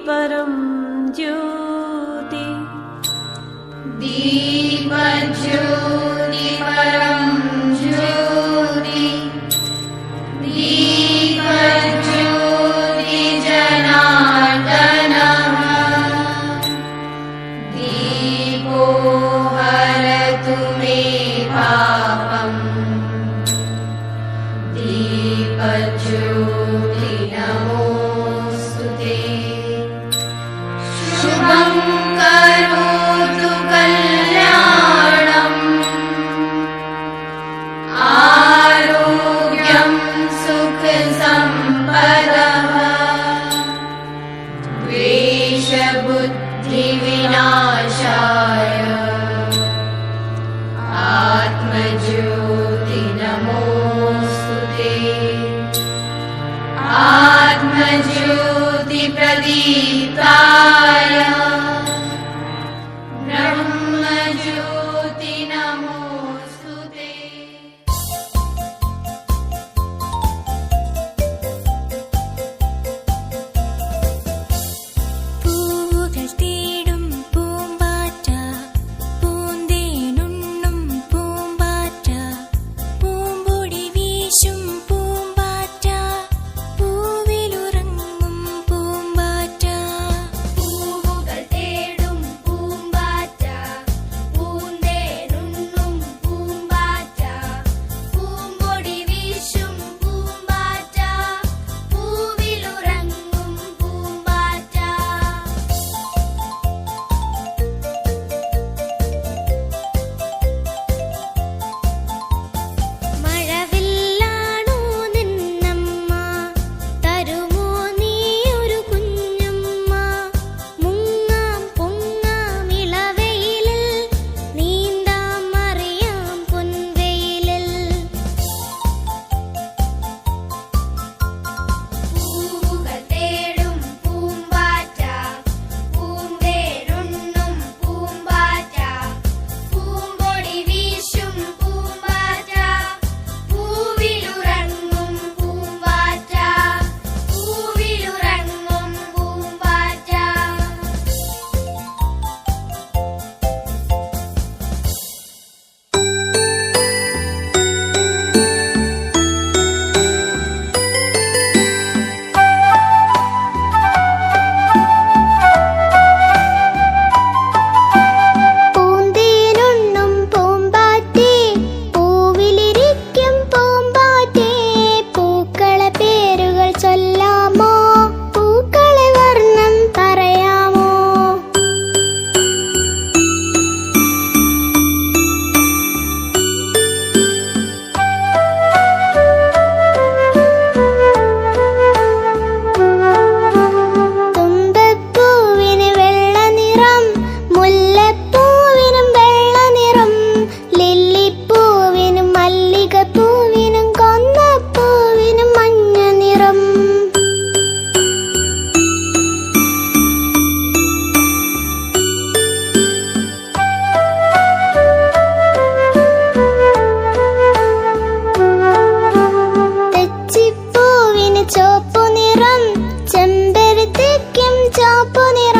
परं ज्योति दीपज्योति परं ज्योति दीपज्योति जनार्दनः दीपो हरतु मे पापम् दीपज्योति नमोऽस्तुते शुभं करोतु कल्याणम् आरोग्यं सुखसम्पदः द्वेषबुद्धिविनाशाय आत्मज्योति नमोऽस्तुते आत्मज्योति प्रदीप्ताय ब्रह्मज्योति नमोऽस्तुते പൂവുകൾ തേടും പൂമ്പാറ്റ പൂന്തേനുണ്ണും പൂമ്പാറ്റ പൂമ്പൊടി വീശും പൂമ്പാറ്റ പൂവിലുറങ്ങും പൂമ്പാറ്റ പൂവുകൾ തേടും പൂമ്പാറ്റ പൂന്തേനുണ്ണും പൂമ്പാറ്റ പൂമ്പൊടി വീശും പൂമ്പാറ്റ പൂവിലുറങ്ങും പൂമ്പാറ്റ മഴവില്ലാണോ നിന്നമ്മ തരുമോ നീ ഒരു കുഞ്ഞമ്മ മുങ്ങാം പൊങ്ങാം ഇളവെയിലിൽ നീന്താം മറിയാം പൊൻവെയിലിൽ പൂവുകൾ തേടും പൂമ്പാറ്റ പൂന്തേനുണ്ണും പൂമ്പാറ്റ പൂമ്പൊടി വീശും പൂമ്പാറ്റ പൂവിലുറങ്ങും പൂമ്പാറ്റ പൂവിലുറങ്ങും പൂമ്പാറ്റ പൂന്തേനുണ്ണും പൂമ്പാറ്റേ പൂവിലിരിക്കും പൂമ്പാറ്റേ പൂക്കളെ പേരുകൾ ചൊല്ലാമോ പൂക്കളെ വർണ്ണം പറയാമോ തുമ്പപ്പൂവിന് വെള്ള നിറം മുല്ലപ്പൂവിനും വെള്ള നിറം ലില്ലിപ്പൂവിനും മല്ലികപ്പൂവിനും കൊന്നപ്പൂവിനും മഞ്ഞ നിറം തെച്ചിപ്പൂവിന് ചുവപ്പു നിറം ചെമ്പരത്തിക്കും ചുവപ്പു നിറം